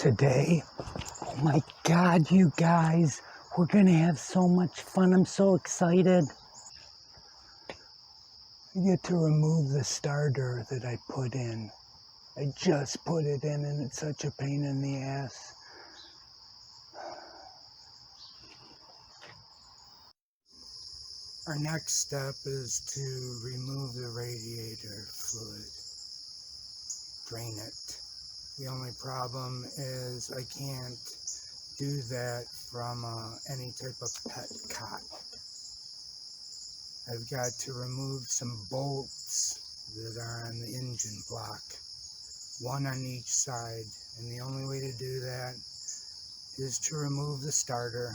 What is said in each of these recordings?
today. Oh my God, you guys, we're gonna have so much fun. I'm so excited. I get to remove the starter that I put in. I just put it in and it's such a pain in the ass. Our next step is to remove the radiator fluid, drain it. The only problem is I can't do that from any type of pet cot. I've got to remove some bolts that are on the engine block, one on each side, and the only way to do that is to remove the starter.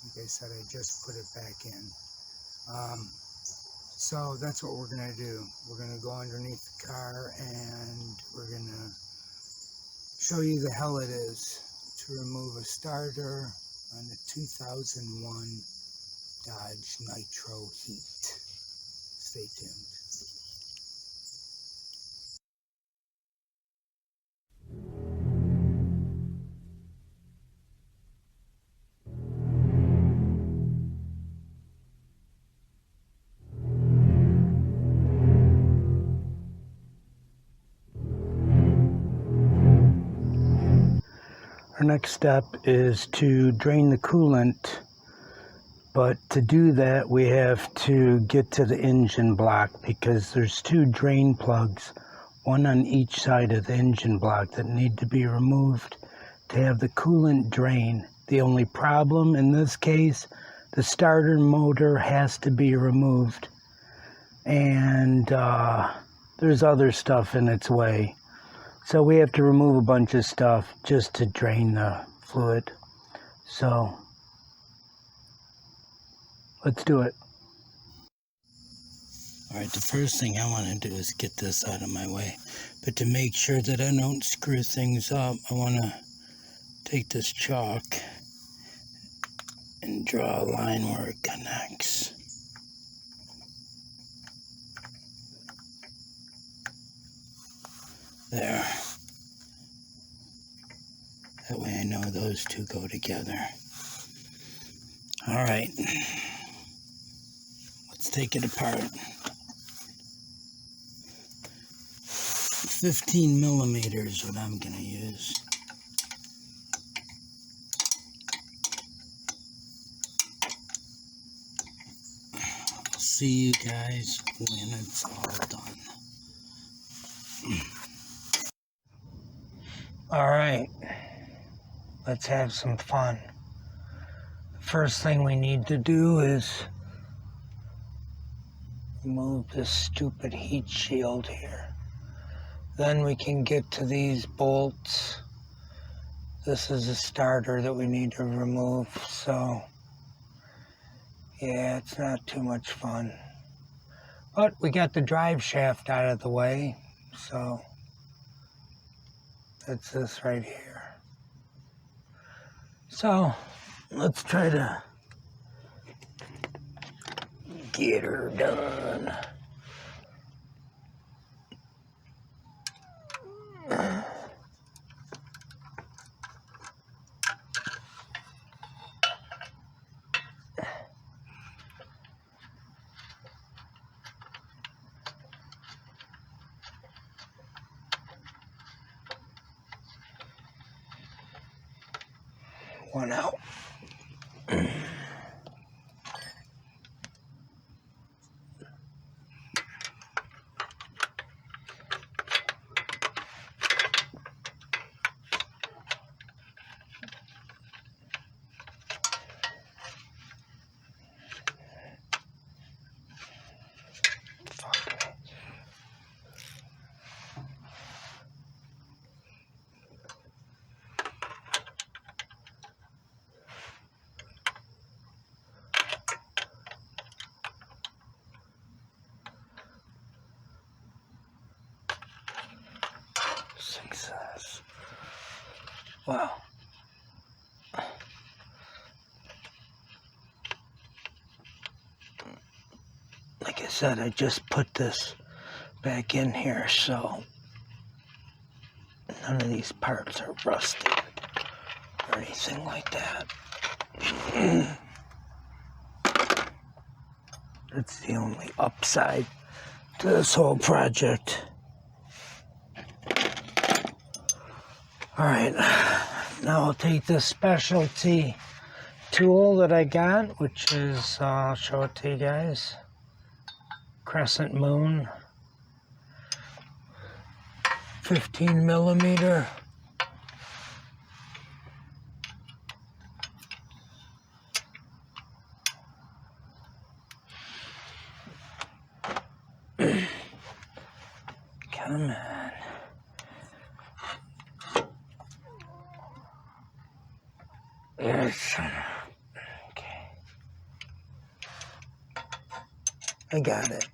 Like I said, I just put it back in. So that's what we're going to do. We're going to go underneath the car and we're going to show you the hell it is to remove a starter on a 2001 Dodge Nitro Heat. Stay tuned. Our next step is to drain the coolant, but to do that we have to get to the engine block because there's two drain plugs, one on each side of the engine block, that need to be removed to have the coolant drain. The only problem in this case, the starter motor has to be removed, and there's other stuff in its way. So we have to remove a bunch of stuff just to drain the fluid. So let's do it. Alright, the first thing I want to do is get this out of my way. But to make sure that I don't screw things up, I want to take this chalk and draw a line where it connects. There. That way I know those two go together. Alright. Let's take it apart. 15 millimeters what I'm going to use. I'll see you guys when it's all done. Alright, let's have some fun. The first thing we need to do is remove this stupid heat shield here. Then we can get to these bolts. This is a starter that we need to remove, so yeah, it's not too much fun. But we got the drive shaft out of the way, so that's this right here. So let's try to get her done. One out. Success. Wow. Like I said, I just put this back in here, so None of these parts are rusted or anything like that. That's the only upside to this whole project. Alright, now I'll take this specialty tool that I got, which is, I'll show it to you guys, crescent moon, 15 millimeter. Come on. Yes. Okay. I got it.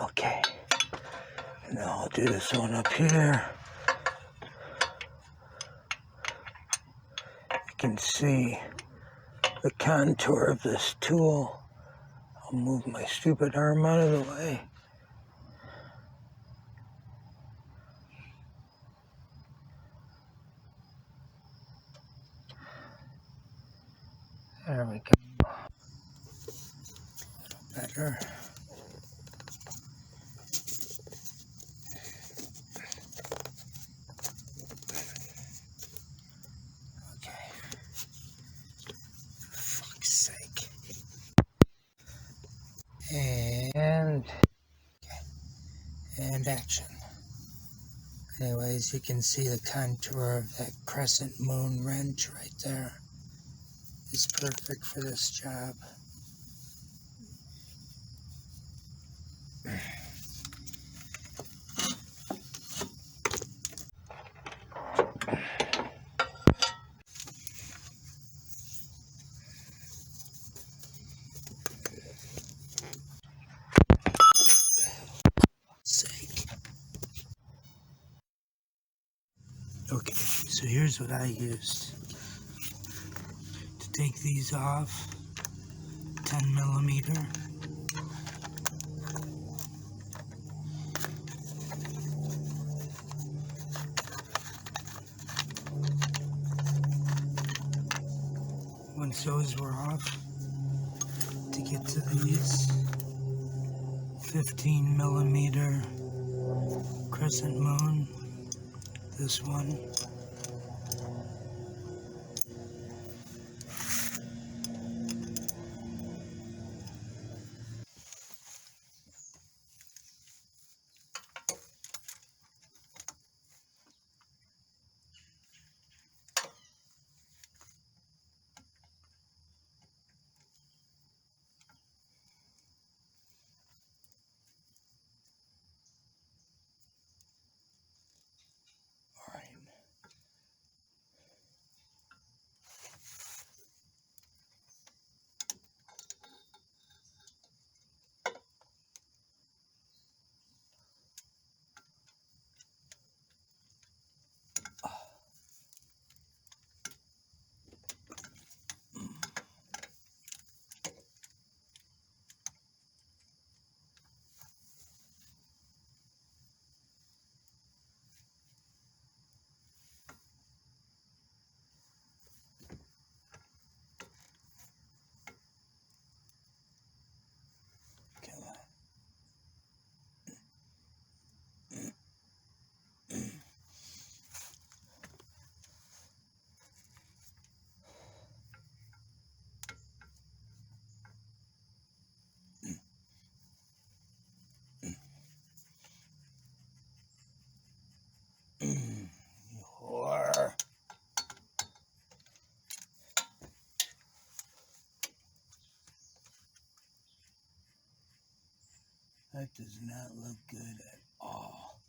Okay. And now I'll do this one up here. You can see the contour of this tool. I'll move my stupid arm out of the way. There we go. Better. Okay. For fuck's sake. And action. Anyways, you can see the contour of that crescent moon wrench right there. It's perfect for this job. Okay, so here's what I used to take these off. 10 millimeter. Once those were off, to get to these 15 millimeter crescent moon, this one. That does not look good at all.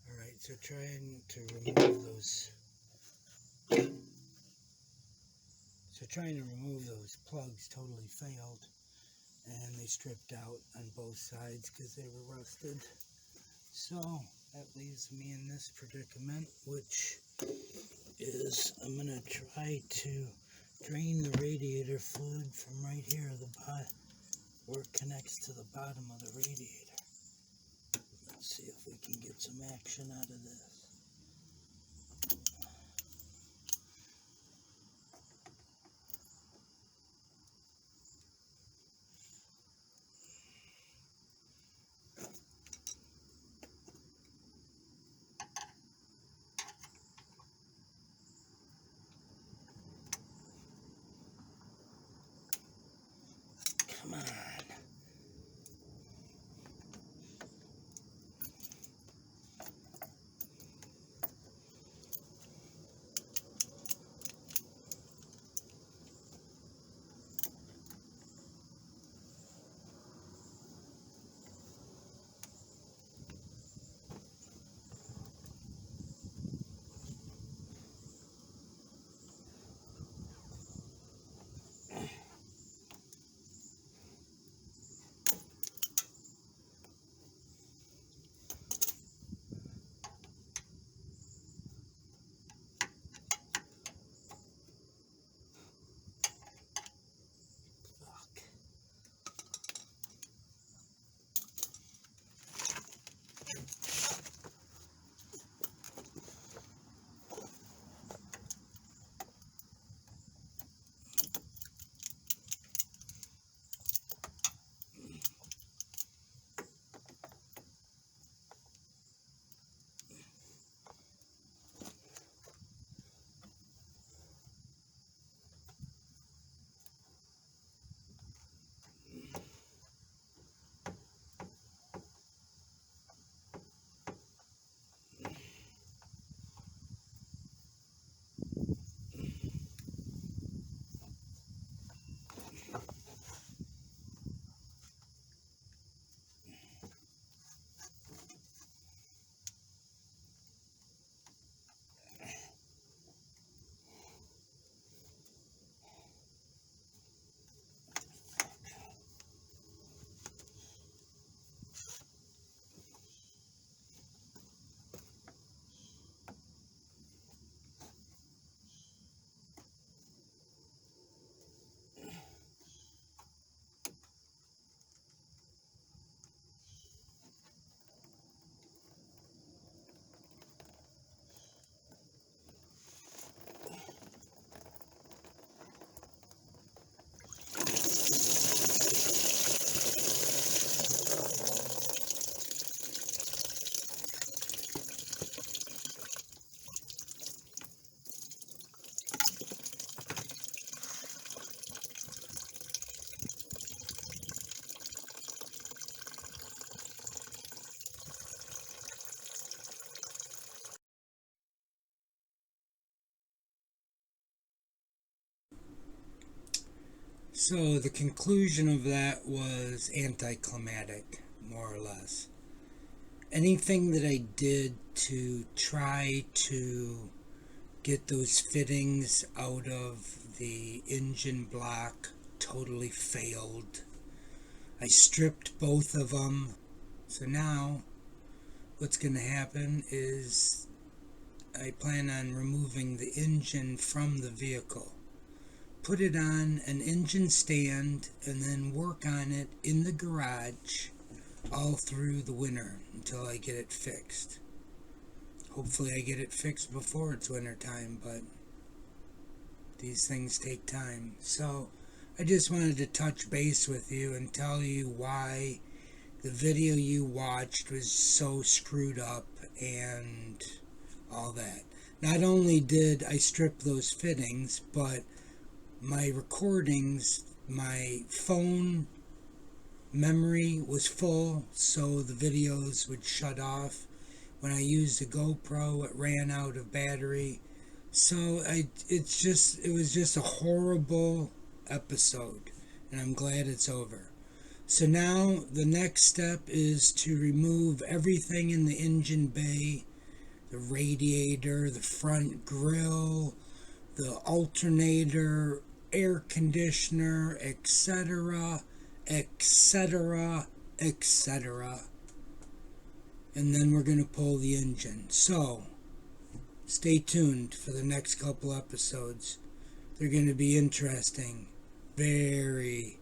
Alright, so trying to remove those plugs totally failed, and they stripped out on both sides because they were rusted. So that leaves me in this predicament, which is I'm going to try to drain the radiator fluid from right here, where it connects to the bottom of the radiator. Let's see if we can get some action out of this. Come on. So the conclusion of that was anticlimactic, more or less. Anything that I did to try to get those fittings out of the engine block totally failed. I stripped both of them. So now what's going to happen is I plan on removing the engine from the vehicle. Put it on an engine stand and then work on it in the garage all through the winter until I get it fixed. Hopefully I get it fixed before it's winter time, but these things take time. So I just wanted to touch base with you and tell you why the video you watched was so screwed up and all that. Not only did I strip those fittings, but my recordings, my phone memory was full, so the videos would shut off. When I used the GoPro, it ran out of battery. So it was just a horrible episode, and I'm glad it's over. So now the next step is to remove everything in the engine bay, the radiator, the front grille, the alternator, air conditioner, etc., etc., etc. And then we're going to pull the engine. So Stay tuned for the next couple episodes. They're going to be interesting. Very